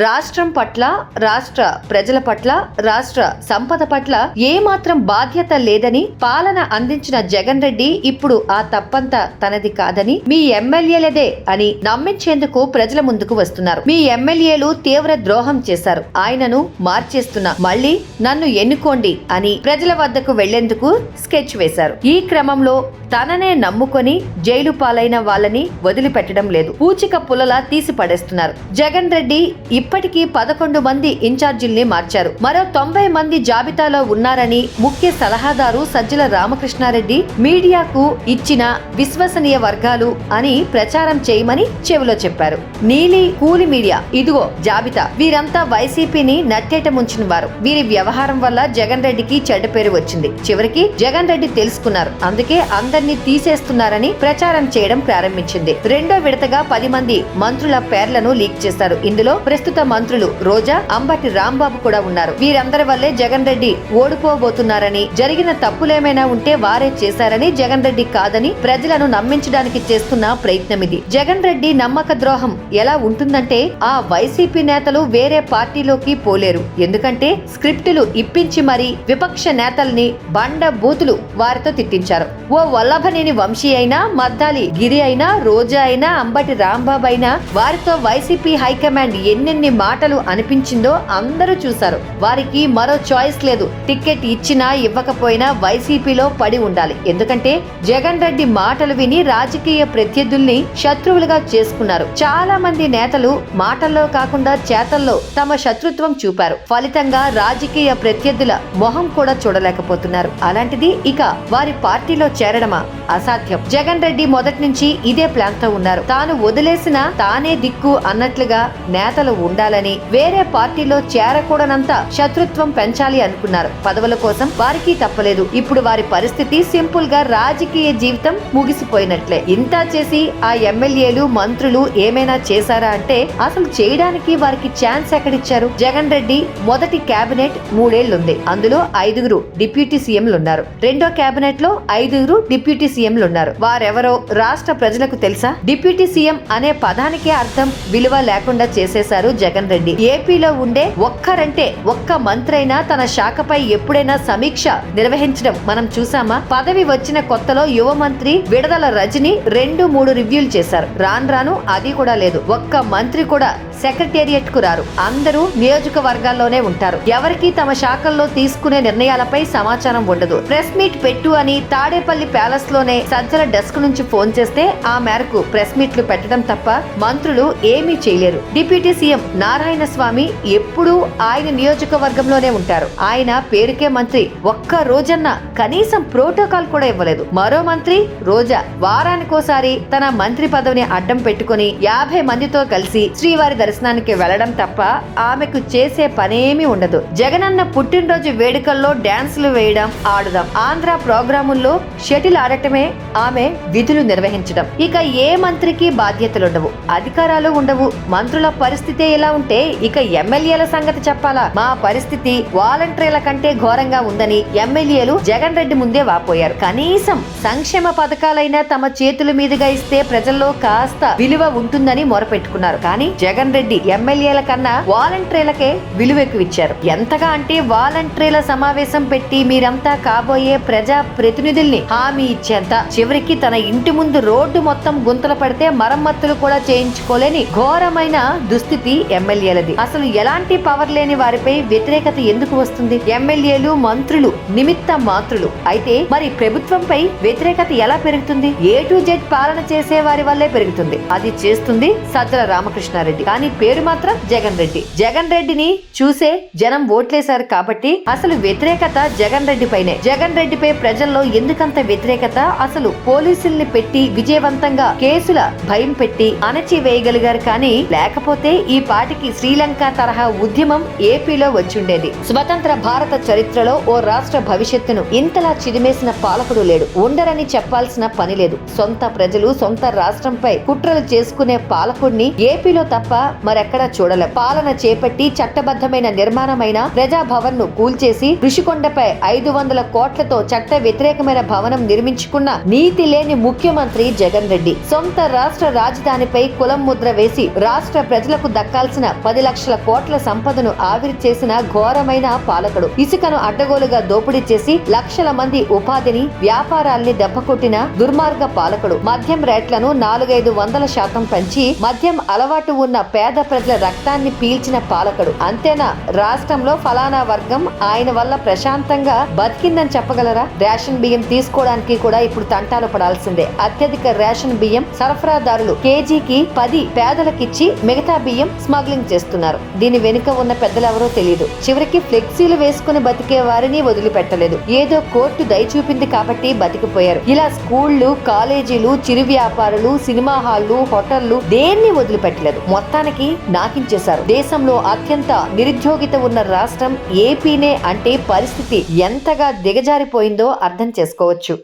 రాష్ట్రం పట్ల, రాష్ట్ర ప్రజల పట్ల, రాష్ట్ర సంపద పట్ల ఏమాత్రం బాధ్యత లేదని పాలన అందించిన జగన్ రెడ్డి ఇప్పుడు ఆ తప్పంతా తనది కాదని, మీ ఎమ్మెల్యేలదే అని నమ్మించేందుకు ప్రజల ముందుకు వస్తున్నారు. మీ ఎమ్మెల్యేలు తీవ్ర ద్రోహం చేశారు, ఆయనను మార్చేస్తున్నా, మళ్ళీ నన్ను ఎన్నుకోండి అని ప్రజల వద్దకు వెళ్లేందుకు స్కెచ్ వేశారు. ఈ క్రమంలో తననే నమ్ముకొని జైలు పాలైన వాళ్ళని వదిలిపెట్టడం లేదు, పూచిక పుల్లలా తీసి పడేస్తున్నారు. జగన్ రెడ్డి ఇప్పటికీ 11 మంది ఇన్ఛార్జీల్ని మార్చారు. మరో 90 మంది జాబితాలో ఉన్నారని ముఖ్య సలహాదారు సజ్జల రామకృష్ణారెడ్డి మీడియాకు ఇచ్చిన విశ్వసనీయ వర్గాలు అని ప్రచారం చేయమని చెవిలో చెప్పారు. నీలి కూలి మీడియా ఇదిగో జాబితా, వీరంతా వైసీపీని నట్టేట ముంచిన వారు. వీరి వ్యవహారం వల్ల జగన్ రెడ్డికి చెడ్డ పేరు వచ్చింది. చివరికి జగన్ రెడ్డి తెలుసుకున్నారు, అందుకే అందరినీ తీసేస్తున్నారని ప్రచారం చేయడం ప్రారంభించింది. రెండో విడతగా 10 మంది మంత్రుల పేర్లను లీక్ చేశారు. ఇందులో ప్రస్తుత మంత్రులు రోజా, అంబటి రాంబాబు కూడా ఉన్నారు. వీరందరి వల్లే జగన్ రెడ్డి ఓడిపోబోతున్నారని, జరిగిన తప్పులేమైనా ఉంటే వారే చేశారని, జగన్ రెడ్డి కాదని ప్రజలను నమ్మించడానికి చేస్తున్న ప్రయత్నం ఇది. జగన్ రెడ్డి నమ్మక ద్రోహం ఎలా ఉంటుందంటే, ఆ వైసీపీ నేతలు వేరే పార్టీలోకి పోలేరు. ఎందుకంటే స్క్రిప్టులు ఇప్పించి మరీ విపక్ష నేతల్ని బండ బూతులు వారితో తిట్టించారు. ఓ వల్లభనేని వంశీ అయినా, మద్దాలి గిరి అయినా, రోజా అయినా, అంబటి రాంబాబు అయినా వారితో వైసీపీ హైకమాండ్ ఎన్నెన్ని మాటలు అనిపించిందో అందరూ చూశారు. వారికి మరో చాయిస్ లేదు, టికెట్ ఇచ్చినా ఇవ్వకపోయినా వైసీపీలో పడి ఉండాలి. ఎందుకంటే జగన్ రెడ్డి మాటలు విని రాజకీయ ప్రత్యర్థుల్ని శత్రువులుగా చేసుకున్నారు. చాలా మంది నేతలు మాటల్లో కాకుండా చేతల్లో తమ శత్రుత్వం చూపారు. ఫలితంగా రాజకీయ ప్రత్యర్థుల మొహం కూడా చూడలేకపోతున్నారు. అలాంటిది ఇక వారి పార్టీలో చేరడమా అసాధ్యం. జగన్ రెడ్డి మొదటి నుంచి ఇదే ప్లాన్ తో ఉన్నారు. తాను వదిలేసిన తానే దిక్కు అన్నట్లుగా నేతలు ఉండాలని, వేరే పార్టీలో చేరకూడనంత శత్రుత్వం పెంచాలి అనుకున్నారు. పదవుల కోసం వారికి తప్పలేదు. ఇప్పుడు వారి పరిస్థితి సింపుల్ గా రాజకీయ జీవితం ముగిసిపోయినట్లే. ఇంత చేసి ఆ ఎమ్మెల్యేలు, మంత్రులు ఏమైనా చేశారా అంటే అసలు చేయడానికి వారికి ఛాన్స్ ఎక్కడిచ్చారు? జగన్ రెడ్డి మొదటి కేబినెట్ 3 ఏళ్లుంది. అందులో 5 డిప్యూటీ సీఎంలున్నారు. రెండో కేబినెట్ లో 5 డిప్యూటీ సీఎంలున్నారు. వారెవరో రాష్ట్ర ప్రజలకు తెలుసా? డిప్యూటీ సీఎం అనే పదానికే అర్థం, విలువ లేకుండా చేసేశారు జగన్ రెడ్డి. ఏపీలో ఉండే ఒక్క మంత్రి అయినా తన శాఖపై ఎప్పుడైనా సమీక్ష నిర్వహించడం మనం చూసామా? పదవి వచ్చిన కొత్తలో యువ మంత్రి విడదల రజని 2-3 రివ్యూలు చేశారు. రాను అది కూడా లేదు. ఒక్క మంత్రి కూడా సెక్రటేరియట్ కు రారు. అందరూ నియోజకవర్గాల్లోనే ఉంటారు. ఎవరికి తమ శాఖల్లో తీసుకునే నిర్ణయాలపై సమాచారం ఉండదు. ప్రెస్ మీట్ పెట్టు అని తాడేపల్లి ప్యాలెస్ లోనే సజ్జల డెస్క్ నుంచి ఫోన్ చేస్తే ఆ మేరకు ప్రెస్ మీట్లు పెట్టడం తప్ప మంత్రులు ఏమీ చేయలేరు. డిప్యూటీ సీఎం నారాయణ స్వామి ఎప్పుడూ ఆయన నియోజకవర్గంలోనే ఉంటారు. ఆయన పేరుకే మంత్రి, ఒక్క రోజన్నా కనీసం ప్రోటోకాల్ కూడా ఇవ్వలేదు. మరో మంత్రి రోజా వారానికోసారి తన మంత్రి పదవిని అడ్డం పెట్టుకుని 50 మందితో కలిసి శ్రీవారి దర్శనానికి వెళ్లడం తప్ప ఆమెకు చేసే పనేమీ ఉండదు. జగనన్న పుట్టినరోజు వేడుకల్లో డాన్సులు వేయడం, ఆడడం, ఆంధ్ర ప్రోగ్రాముల్లో షటిల్ ఆడటమే ఆమె విధులు నిర్వహించడం. ఇక ఏ మంత్రికి బాధ్యతలుండవు, అధికారాలు ఉండవు. మంత్రుల పరిస్థితి ఎలా ఉంటే ఇక ఎమ్మెల్యేల సంగతి చెప్పాలా? మా పరిస్థితి వాలంటీర్ల కంటే ఘోరంగా ఉందని ఎమ్మెల్యేలు జగన్ రెడ్డి ముందే వాపోయారు. కనీసం సంక్షేమ పథకాలైనా తమ చేతుల మీదుగా ఇస్తే ప్రజల్లో కాస్త విలువ ఉంటుందని మొరపెట్టుకున్నారు. కానీ జగన్ రెడ్డి ఎమ్మెల్యేల కన్నా వాలంటీర్లకే విలువ ఎక్కువ ఇచ్చారు. ఎంతగా అంటే వాలంటీర్ల సమావేశం పెట్టి మీరంతా కాబోయే ప్రజా ప్రతినిధుల్ని హామీ ఇచ్చేంత, చివరికి తన ఇంటి ముందు రోడ్డు మొత్తం గుంతలు పడితే మరమ్మతులు కూడా చేయించుకోలేని ఘోరమైన దుస్థితి ఎమ్మెల్యేలది. అసలు ఎలాంటి పవర్ లేని వారిపై వ్యతిరేకత ఎందుకు వస్తుంది? ఎమ్మెల్యేలు, మంత్రులు నిమిత్త మాత్రులు అయితే మరి ప్రభుత్వంపై వ్యతిరేకత ఎలా పెరుగుతుంది? A to Z పాలన చేసే వారి వల్లే పెరుగుతుంది. అది చేస్తుంది సజ్జల రామకృష్ణారెడ్డి. కానీ పేరు మాత్రం జగన్ రెడ్డి. జగన్ రెడ్డిని చూసే జనం ఓట్లేశారు కాబట్టి అసలు వ్యతిరేకత జగన్ రెడ్డి పైనే. జగన్ రెడ్డిపై ప్రజల్లో ఎందుకంత వ్యతిరేకత? అసలు పోలీసుల్ని పెట్టి విజయవంతంగా కేసుల భయం పెట్టి అణచివేయగలిగారు. కానీ లేకపోతే ఈ పాటికి శ్రీలంక తరహా ఉద్యమం ఏపీలో వచ్చుండేది. స్వతంత్ర భారత చరిత్రలో ఓ రాష్ట్ర భవిష్యత్తును ఇంతలా చిదిమేసిన పాలకుడు లేడు. ఉండరని చెప్పాల్సిన పని లేదు. సొంత ప్రజలు సొంత రాష్ట్రంపై కుట్రలు చేసుకునే పాలకుడిని ఏపీలో తప్ప మరెక్కడా చూడలేం. పాలన చేపట్టి చట్టబద్ధమైన నిర్మాణమైన ప్రజాభవన్ ను కూల్చేసి ఋషికొండపై 500 కోట్లతో చట్ట వ్యతిరేకమైన భవనం నిర్మించుకున్న నీతి లేని ముఖ్యమంత్రి జగన్ రెడ్డి. సొంత రాష్ట్ర రాజధానిపై కులం ముద్ర వేసి రాష్ట్ర ప్రజలకు దక్కాల్సిన దక్కాల్సిన 10 లక్షల కోట్ల సంపదను ఆవిరి చేసిన ఘోరమైన పాలకుడు. ఇసుకను అడ్డగోలుగా దోపిడీ చేసి లక్షల మంది ఉపాధిని, వ్యాపారాల్ని దెబ్బకొట్టిన దుర్మార్గ పాలకుడు. మద్యం రేట్లను 400-500% పెంచి మద్యం అలవాటు ఉన్న పేద ప్రజల రక్తాన్ని పీల్చిన పాలకుడు. అంతేనా, రాష్ట్రంలో ఫలానా వర్గం ఆయన వల్ల ప్రశాంతంగా బతికిందని చెప్పగలరా? రేషన్ బియ్యం తీసుకోవడానికి కూడా ఇప్పుడు తంటాలు పడాల్సిందే. అత్యధిక రేషన్ బియ్యం సరఫరాదారులు కేజీకి 10 పేదలకిచ్చి మిగతా బియ్యం స్మగ్లింగ్ చేస్తున్నారు. దీని వెనుక ఉన్న పెద్దలెవరో తెలియదు. చివరికి ఫ్లెక్సీలు వేసుకుని బతికే వారిని వదిలిపెట్టలేదు. ఏదో కోర్టు దయ చూపింది కాబట్టి బతికిపోయారు. ఇలా స్కూళ్లు, కాలేజీలు, చిరు వ్యాపారులు, సినిమా హాళ్లు, హోటళ్లు దేన్ని వదిలిపెట్టలేదు. మొత్తానికి నాకించేశారు. దేశంలో అత్యంత నిరుద్యోగిత ఉన్న రాష్ట్రం ఏపీనే అంటే పరిస్థితి ఎంతగా దిగజారిపోయిందో అర్థం చేసుకోవచ్చు.